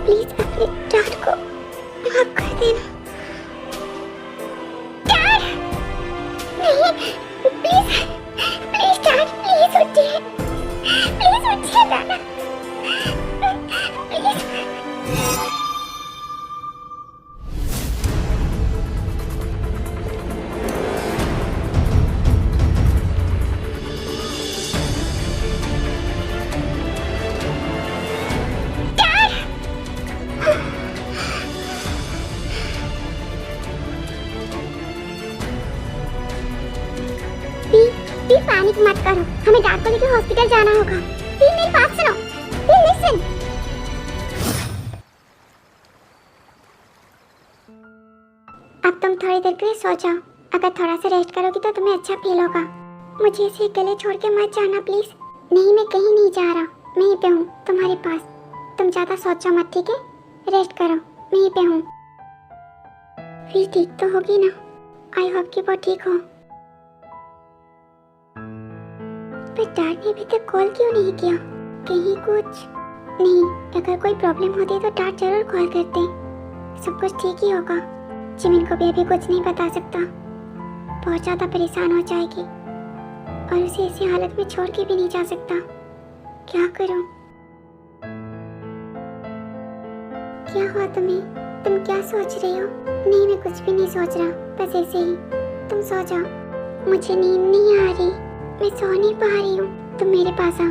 Please अपने dad को माफ कर देना। डैड नहीं, प्लीज प्लीज डैड, प्लीज उठिए, प्लीज उठिए डैड, प्लीज। पैनिक मत करो, हमें डैड को लेकर हॉस्पिटल जाना होगा। प्लीज मेरी बात सुनो, प्लीज लिसन। अब तुम थोड़ी देर के लिए सो जाओ। अगर थोड़ा सा रेस्ट करोगी तो तुम्हें अच्छा फील होगा। मुझे इसे अकेले छोड़ के मत जाना प्लीज। नहीं, मैं कहीं नहीं जा रहा, मैं यहीं पे हूँ तुम्हारे पास। तुम ज्यादा सोचो मत, ठीक है? रेस्ट करो, मैं यहीं पे हूँ। फिर ठीक तो होगी ना? आई होप कि वो ठीक हो। पर डैड ने अभी तक कॉल क्यों नहीं किया? कहीं कुछ नहीं, अगर कोई प्रॉब्लम होती तो डैड जरूर कॉल करते। सब कुछ ठीक ही होगा। जिमिन को भी अभी कुछ नहीं बता सकता, बहुत ज़्यादा परेशान हो जाएगी और उसे ऐसी हालत में छोड़ के भी नहीं जा सकता। क्या करूं? क्या हुआ तुम्हें? तुम क्या सोच रही हो? नहीं, मैं कुछ भी नहीं सोच रहा, बस ऐसे ही। तुम सो जाओ, मुझे नींद नहीं आ रही, मैं सो नहीं पा रही हूँ। तुम मेरे पास आओ।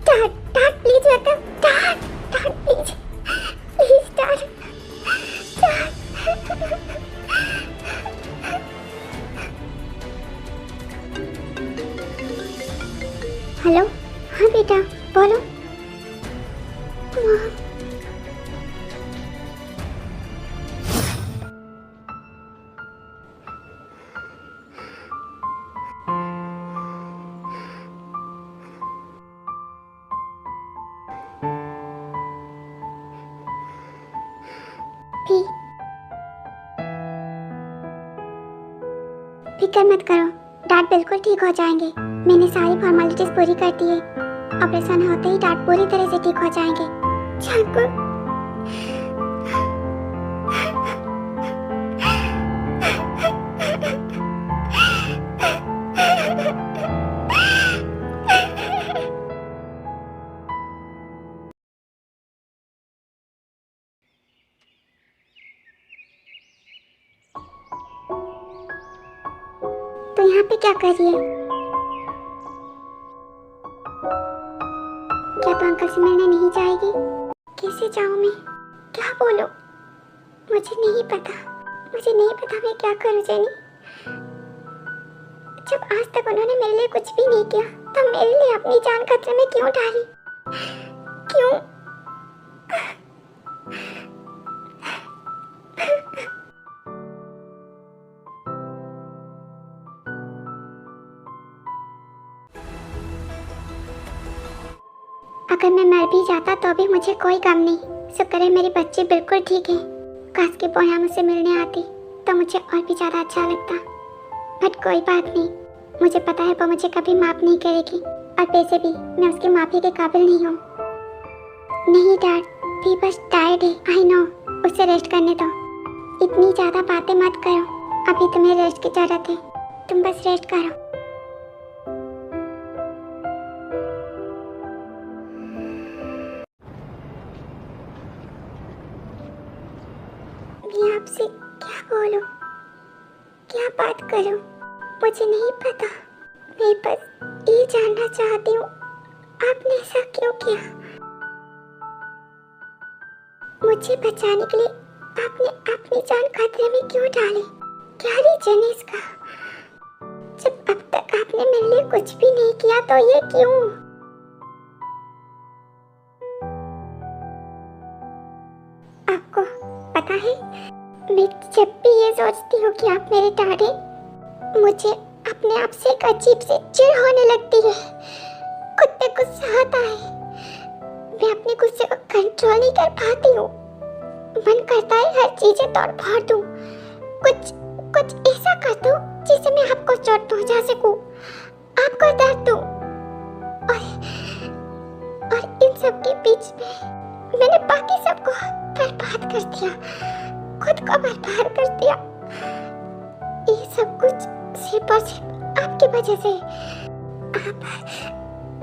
डैड, डैड प्लीज बताओ। Dad, dad please, please dad, dad. Hello, हाँ बेटा बोलो। फिक्र मत करो, डैड बिल्कुल ठीक हो जाएंगे। मैंने सारी फॉर्मेलिटीज पूरी कर दी है। ऑपरेशन होते ही डैड पूरी तरह से ठीक हो जाएंगे। जाको, तो यहाँ पे क्या कर रही है? क्या तो अंकल से मिलने नहीं जाएगी? कैसे जाऊँ मैं? क्या बोलूँ? मुझे नहीं पता मैं क्या करूँ जेनी। जब आज तक उन्होंने मेरे लिए कुछ भी नहीं किया, तो मेरे लिए अपनी जान खतरे में क्यों डाली? क्यों? अगर मैं मर भी जाता तो भी मुझे कोई गम नहीं। शुक्र है मेरी बच्ची बिल्कुल ठीक है। काश कि पोया मुझसे मिलने आती तो मुझे और भी ज़्यादा अच्छा लगता। बट कोई बात नहीं, मुझे पता है वो मुझे कभी माफ़ नहीं करेगी, और वैसे भी मैं उसकी माफ़ी के काबिल नहीं हूँ। नहीं डैड, भी बस टायर्ड है, आई नो। उसे रेस्ट करने दो। इतनी ज़्यादा बातें मत करो, अभी तुम्हें रेस्ट की ज़रूरत है। तुम बस रेस्ट करो। मैं आपसे क्या बोलूं, क्या बात करूं, मुझे नहीं पता। मैं बस ये जानना चाहती हूँ, आपने ऐसा क्यों किया? मुझे बचाने के लिए आपने अपनी जान खतरे में क्यों डाली? क्या रीजन है इसका? जब अब तक आपने मेरे लिए कुछ भी नहीं किया तो ये क्यों? आपको पता है, मैं जब भी ये सोचती हूँ कि आप मेरे डैड हैं, मुझे अपने आप से एक अजीब सी चिढ़ होने लगती है। खुद पे गुस्सा आता है। मैं अपने गुस्से को कंट्रोल नहीं कर पाती हूँ। मन करता है हर चीजें तोड़ फोड़ दूँ, कुछ ऐसा कर दूँ जिससे मैं आपको चोट पहुँचा सकूँ, आपको दर्द कर दिया, खुद को बर्बाद कर दिया। ये सब कुछ सिर्फ और सिर्फ आपकी वजह से।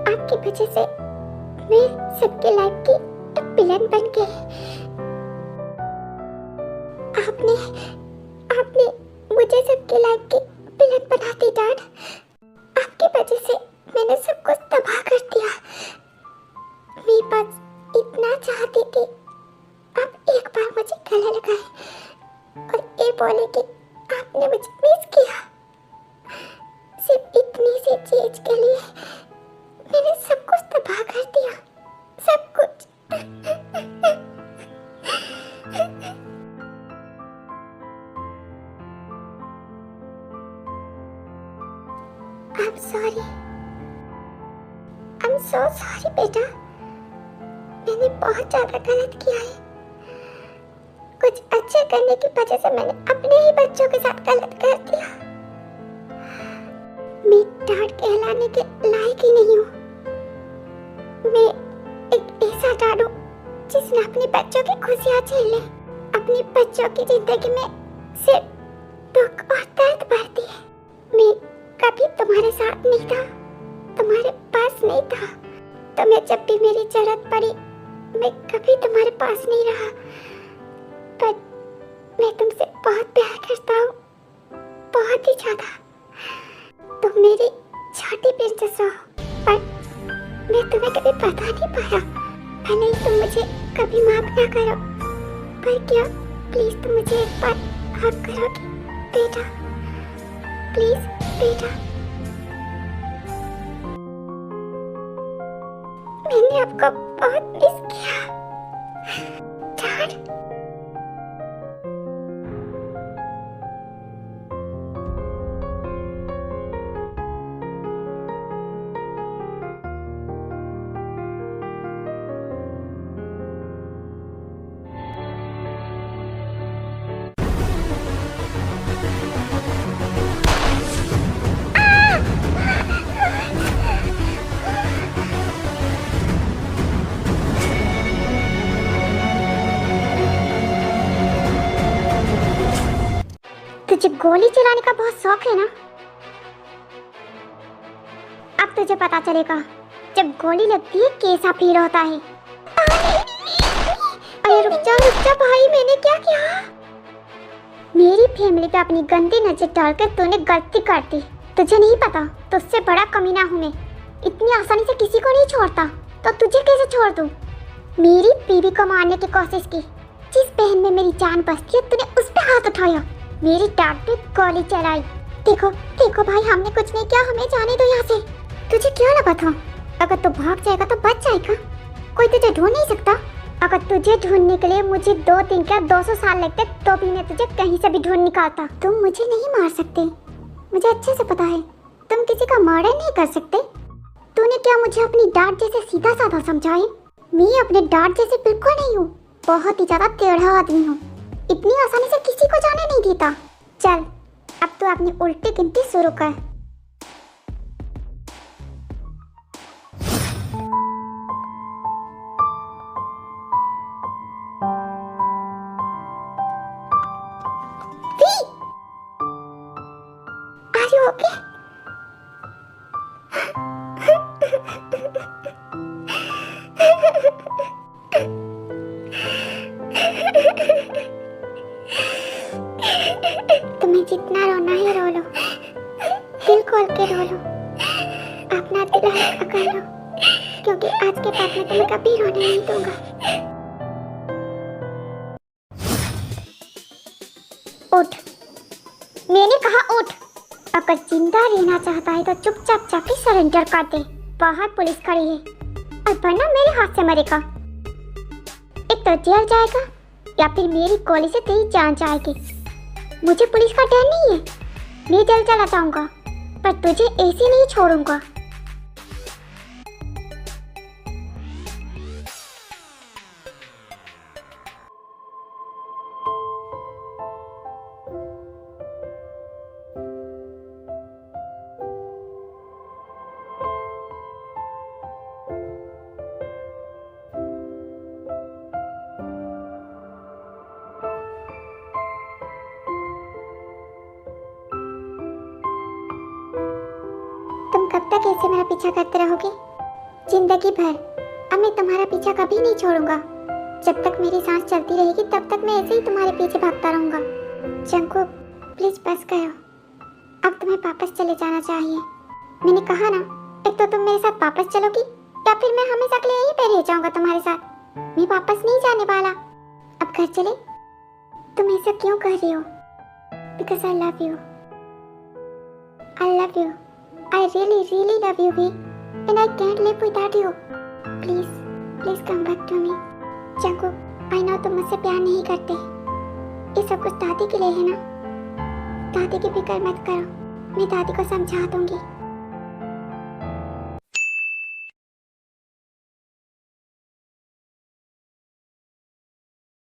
आपकी वजह से मैं सबके लाइफ की विलन बन गई। आपने मुझे सबके लाइफ की विलन बना दी डैड। आपकी वजह से मैंने सब कुछ तबाह कर दिया। मैं बस इतना चाहती थी आप एक बार मुझे गले लगाए और ये बोले कि आपने मुझे मिस किया। सिर्फ इतनी सी चीज के लिए मैंने सब कुछ तबाह कर दिया, सब कुछ। I'm sorry. I'm so sorry बेटा। मैंने बहुत ज्यादा गलत किया है। कुछ अच्छे करने की वजह से मैंने अपने ही बच्चों के साथ गलत कर दिया। मैं डैड कहलाने के लायक ही नहीं हूँ। मैं एक ऐसा डैड हूँ जिसने अपने बच्चों की खुशियाँ झेले, अपने बच्चों की जिंदगी में सिर्फ दुख और दर्द भरती है। मैं कभी तुम्हारे साथ नहीं था, तुम्हारे पास नहीं था। तुम्हें जब भी मेरी जरूरत पड़ी मैं कभी तुम्हारे पास नहीं रहा। पर मैं तुमसे बहुत प्यार करता हूँ, बहुत ही ज्यादा। तुम मेरी छोटी प्रिंसेस हो, पर मैं तुम्हें कभी बता नहीं पाया। भले ही तुम मुझे कभी माफ ना करो, पर क्या प्लीज तुम मुझे एक बार हक करोगी बेटा? प्लीज बेटा। मैंने आपको बहुत मिस किया डैड। तुझे गोली चलाने का बहुत शौक है ना? अब तुझे पता चलेगा जब गोली लगती है कैसा फील होता है। अरे रुक जा भाई, मैंने क्या किया? मेरी फैमिली पे अपनी गंदी नजर डालकर तूने गलती कर दी। तुझे नहीं पता तुझसे बड़ा कमीना हूँ मैं। इतनी आसानी से किसी को नहीं छोड़ता, तो तुझे कैसे छोड़ दूँ? मेरी बीवी को मारने की कोशिश की, जिस बहन में मेरी जान बसती है तूने उस पे हाथ उठाया, मेरी डांट पे गोली चलाई। देखो देखो भाई, हमने कुछ नहीं किया, हमें जाने दो यहाँ से। तुझे क्या लगा था अगर तू भाग जाएगा तो बच जाएगा? कोई तुझे ढूंढ नहीं सकता। अगर तुझे ढूंढने के लिए मुझे 2-3 क्या 200 साल लगते तो भी मैं तुझे कहीं से भी ढूंढ निकालता। तुम मुझे नहीं मार सकते, मुझे अच्छे से पता है। तुम किसी का मर्डर नहीं कर सकते। तूने क्या मुझे अपनी डांट जैसे सीधा साधा समझा है? मैं अपने डांट जैसे बिल्कुल नहीं हूँ, बहुत ही ज्यादा टेढ़ा आदमी हूँ। इतनी आसानी से किसी को जाने नहीं देता। चल अब तो अपनी उल्टी गिनती शुरू कर। Are you okay? तुम्हें जितना रोना है रो लो, दिल खोल के रो लो, अपना दिल हल्का कर लो, क्योंकि आज के बाद मैं तुम्हें कभी रोने नहीं दूंगा। उठ, मैंने कहा उठ। अगर जिंदा रहना चाहता है तो चुपचाप जाके सरेंडर कर दे। बाहर पुलिस खड़ी है, और वरना मेरे हाथ से मरेगा। एक तो जेल जाएगा या फिर मेरी गोली से तेरी जान जाएगी। मुझे पुलिस का डर नहीं है, मैं जेल चला जाऊंगा, पर तुझे ऐसे नहीं छोड़ूंगा। कब तक ऐसे मेरा पीछा करते रहोगे? जिंदगी भर। अब मैं तुम्हारा पीछा कभी नहीं छोड़ूंगा। जब तक मेरी सांस चलती रहेगी तब तक मैं ऐसे ही तुम्हारे पीछे भागता रहूंगा। जंगकुक, प्लीज बस करो। अब तुम्हें वापस चले जाना चाहिए। मैंने कहा ना, एक तो तुम मेरे साथ वापस चलोगी या फिर मैं हमेशा के लिए यहीं पे रह जाऊंगा तुम्हारे साथ। मैं वापस नहीं जाने वाला। अब घर चले। तुम ऐसा क्यों कर रही हो? Because I love you. I love you. I really really love you V, and I can't live without you. Please please come back to me. Jungkook, I know तुम मुझसे प्यार नहीं करते। ये सब कुछ दादी के लिए है ना? दादी की फिक्र मत करो, मैं दादी को समझा दूंगी।